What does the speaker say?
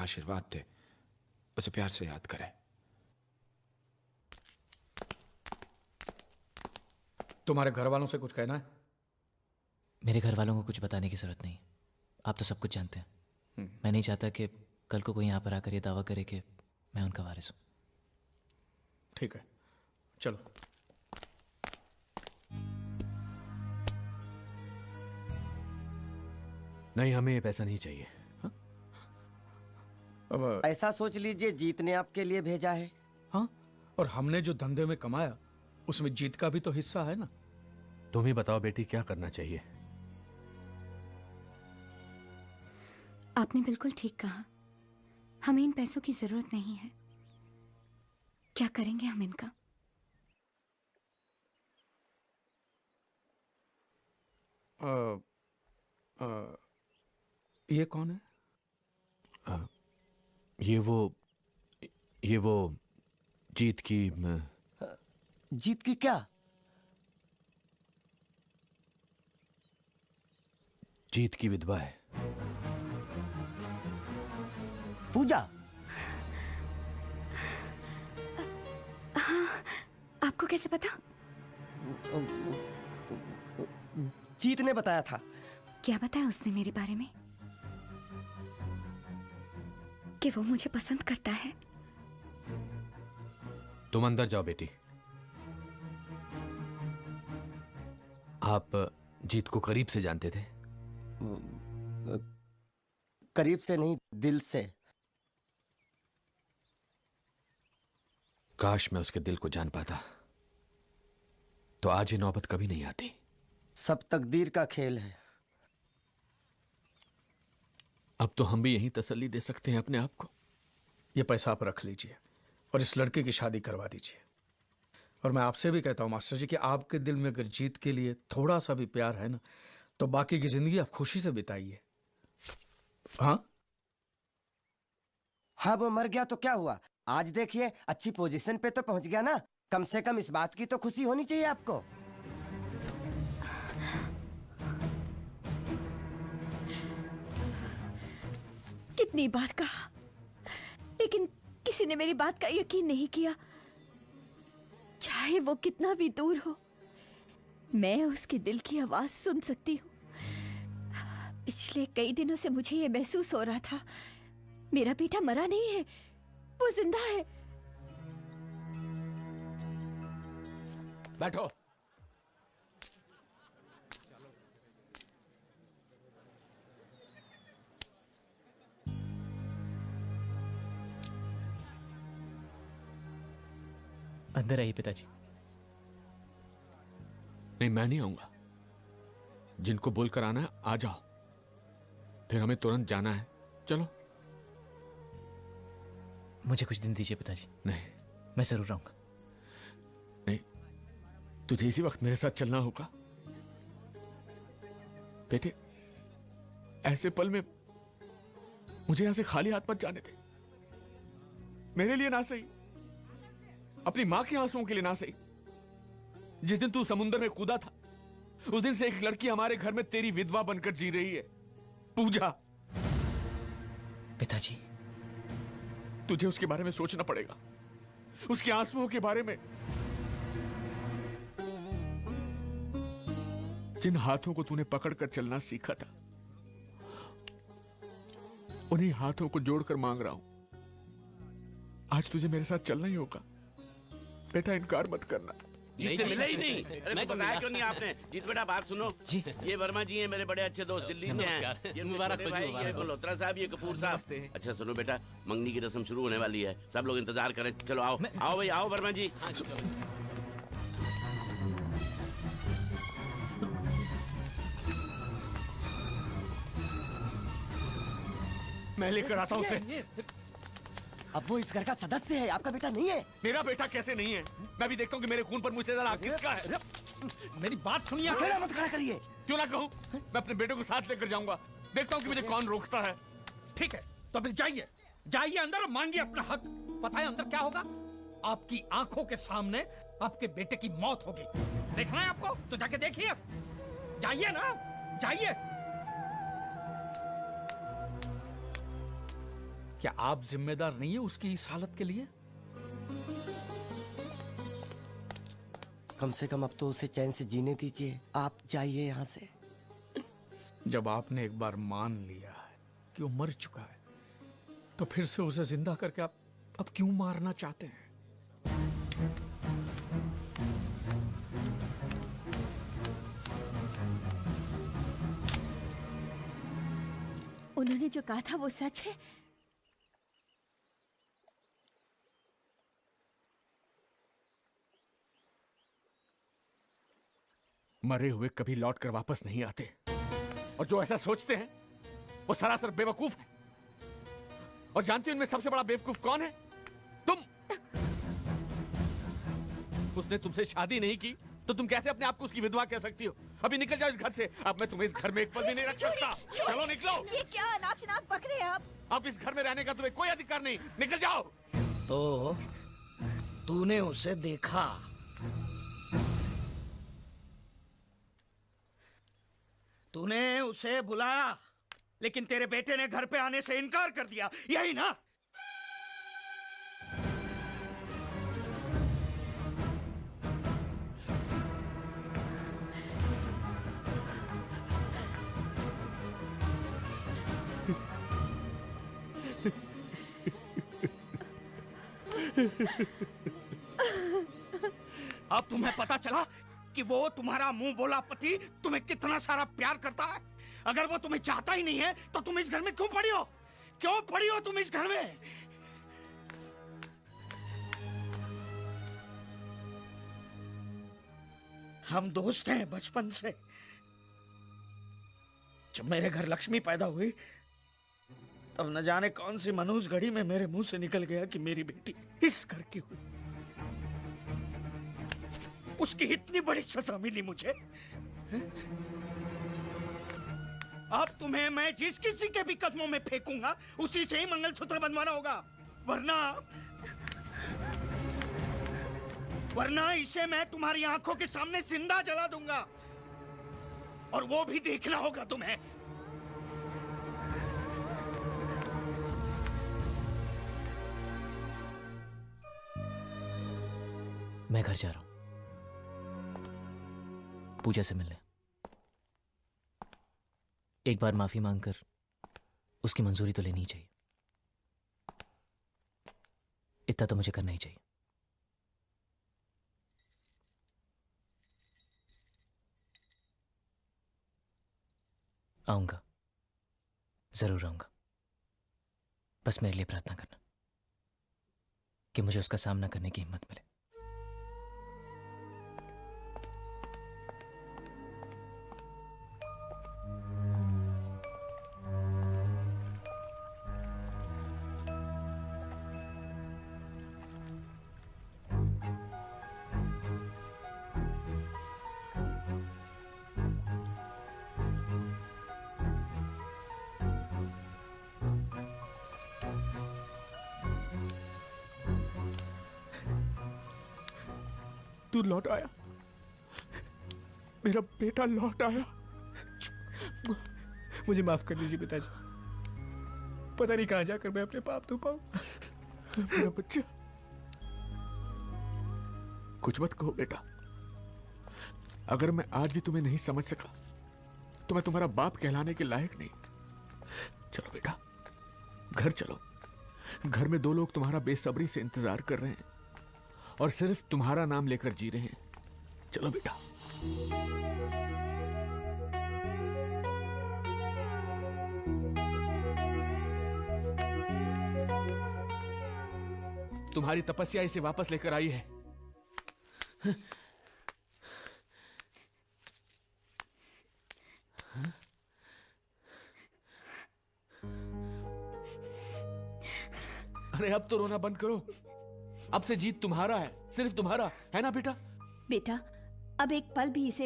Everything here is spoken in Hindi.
आशीर्वाद दे, उसे प्यार से याद करे। तुम्हारे घर वालों से कुछ कहना है? मेरे घर वालों को कुछ बताने की जरूरत नहीं, आप तो सब कुछ जानते हैं। मैं नहीं चाहता कि कल को कोई यहाँ पर आकर ये दावा करे कि मैं उनका वारिस हूँ। ठीक है, चलो। नहीं, हमें ये पैसा नहीं चाहिए। अब ऐसा सोच लीजिए जीत ने आपके लिए भेजा है। हाँ, और हमने जो धंधे में कमाया उसमें जीत का भी तो हिस्सा है ना। तुम ही बताओ बेटी, क्या करना चाहिए? आपने बिल्कुल ठीक कहा, हमें इन पैसों की जरूरत नहीं है। क्या करेंगे हम इनका? ये कौन है? ये वो जीत की जीत की क्या? जीत की विधवा है। पूजा? आपको कैसे पता? जीत ने बताया था। क्या बताया उसने मेरे बारे में? कि वो मुझे पसंद करता है। तुम अंदर जाओ बेटी। आप जीत को करीब से जानते थे? करीब से नहीं, दिल से। काश मैं उसके दिल को जान पाता, तो आज ये नौबत कभी नहीं आती। सब तकदीर का खेल है। अब तो हम भी यही तसल्ली दे सकते हैं अपने आप को। ये पैसा आप रख लीजिए और इस लड़के की शादी करवा दीजिए। और मैं आपसे भी कहता हूँ मास्टर जी कि आपके दिल में अगर जीत के लिए थोड़ा सा भी प्यार है ना, तो बाकी की जिंदगी आप खुशी से बिताइए। हाँ हाँ, वो मर गया तो क्या हुआ? आज देखिए अच्छी पोजीशन पे तो पहुंच गया ना। कम से कम इस बात की तो खुशी होनी चाहिए आपको। कितनी बार कहा, लेकिन किसी ने मेरी बात का यकीन नहीं किया। चाहे वो कितना भी दूर हो, मैं उसके दिल की आवाज सुन सकती हूँ। पिछले कई दिनों से मुझे ये महसूस हो रहा था, मेरा बेटा मरा नहीं है, वो जिंदा है। बैठो। अंदर आइए पिताजी। नहीं, मैं नहीं आऊंगा। जिनको बोलकर आना है आ जाओ, फिर हमें तुरंत जाना है। चलो। मुझे कुछ दिन दीजिए पिताजी, नहीं मैं जरूर आऊंगा। नहीं, तुझे इसी वक्त मेरे साथ चलना होगा बेटे। ऐसे पल में मुझे यहां से खाली हाथ मत जाने दे। मेरे लिए ना सही, अपनी मां के आंसुओं के लिए ना सही। जिस दिन तू समुद्र में कूदा था, उस दिन से एक लड़की हमारे घर में तेरी विधवा बनकर जी रही है, पूजा। पिताजी, तुझे उसके बारे में सोचना पड़ेगा, उसके आंसुओं के बारे में। जिन हाथों को तूने पकड़कर चलना सीखा था, उन्हीं हाथों को जोड़कर मांग रहा हूं, आज तुझे मेरे साथ चलना ही होगा। बेटा, इनकार मत करना। जीत मिला ही नहीं। अरे तो बताया क्यों नहीं आपने? जीत बेटा, बात सुनो जी। ये वर्मा जी हैं, मेरे बड़े अच्छे दोस्त, दिल्ली से हैं। ये मुबारक भाई, ये मल्होत्रा साहब, ये कपूर साहब। अच्छा सुनो बेटा, मंगनी की रस्म शुरू होने वाली है, सब लोग इंतजार करें। चलो आओ आओ भाई, आओ वर्मा जी। मैं लेकर आता हूं उसे। अब वो इस घर का सदस्य है, आपका बेटा नहीं है। मेरा बेटा कैसे नहीं है? मैं भी देखता हूँ कि मेरे खून पर मुझसे ज्यादा हक किसका है। मेरी बात सुनिए। अकेला मत खड़ा करिए। क्यों ना कहूँ, मैं अपने बेटे को साथ लेकर जाऊंगा। देखता हूँ कि मुझे कौन रोकता है। ठीक है, तो फिर जाइए, जाइए अंदर और मांगिए अपना हक। पता है अंदर क्या होगा? आपकी आंखों के सामने आपके बेटे की मौत होगी। देखना है आपको तो जाके देखिए। जाइए ना, जाइए। क्या आप जिम्मेदार नहीं है उसकी इस हालत के लिए? कम से कम अब तो उसे चैन से जीने दीजिए। आप जाइए यहाँ से। जब आपने एक बार मान लिया है कि वो मर चुका है, तो फिर से उसे जिंदा करके आप अब क्यों मारना चाहते हैं? उन्होंने जो कहा था वो सच है। मरे हुए कभी लौट कर वापस नहीं आते, और जो ऐसा सोचते हैं वो सरासर बेवकूफ है। और जानती हो उनमें सबसे बड़ा बेवकूफ कौन है? तुम। उसने तुमसे शादी नहीं की तो तुम कैसे अपने आप को उसकी विधवा कह सकती हो? अभी निकल जाओ इस घर से। अब मैं तुम्हें इस घर में एक पल भी नहीं रख सकता। चलो निकलो। ये क्या अनाप शनाप बक रहे हैं आप? अब इस घर में रहने का तुम्हें कोई अधिकार नहीं। निकल जाओ। तो तूने उसे देखा? तूने उसे बुलाया, लेकिन तेरे बेटे ने घर पे आने से इनकार कर दिया, यही ना? अब तुम्हें पता चला कि वो तुम्हारा मुंह बोला पति तुम्हें कितना सारा प्यार करता है। अगर वो तुम्हें चाहता ही नहीं है तो तुम इस घर में क्यों पड़ी हो? क्यों पड़ी हो तुम इस घर में? हम दोस्त हैं बचपन से। जब मेरे घर लक्ष्मी पैदा हुई तब न जाने कौन सी मनहूस घड़ी में मेरे मुंह से निकल गया कि मेरी बेटी इस घर की हुई। उसकी इतनी बड़ी सजा मिली मुझे। अब तुम्हें मैं जिस किसी के भी कदमों में फेंकूंगा उसी से ही मंगलसूत्र बनवाना होगा, वरना इसे मैं तुम्हारी आंखों के सामने जिंदा जला दूंगा, और वो भी देखना होगा तुम्हें। मैं घर जा रहा हूं पूजा से मिलने। एक बार माफी मांगकर उसकी मंजूरी तो लेनी ही चाहिए। इतना तो मुझे करना ही चाहिए। आऊंगा, जरूर आऊंगा। बस मेरे लिए प्रार्थना करना कि मुझे उसका सामना करने की हिम्मत मिले। तू लौट आया, मेरा बेटा लौट आया। मुझे माफ कर दीजिए पिताजी। पता नहीं कहां जाकर मैं अपने पाप धो पाऊं। मेरा बच्चा। कुछ मत कहो बेटा। अगर मैं आज भी तुम्हें नहीं समझ सका तो मैं तुम्हारा बाप कहलाने के लायक नहीं। चलो बेटा, घर चलो। घर में दो लोग तुम्हारा बेसब्री से इंतजार कर रहे हैं और सिर्फ तुम्हारा नाम लेकर जी रहे हैं। चलो बेटा। तुम्हारी तपस्या इसे वापस लेकर आई है। अरे अब तो रोना बंद करो। अब से जीत तुम्हारा है, सिर्फ तुम्हारा है ना बेटा? बेटा, अब एक पल भी इसे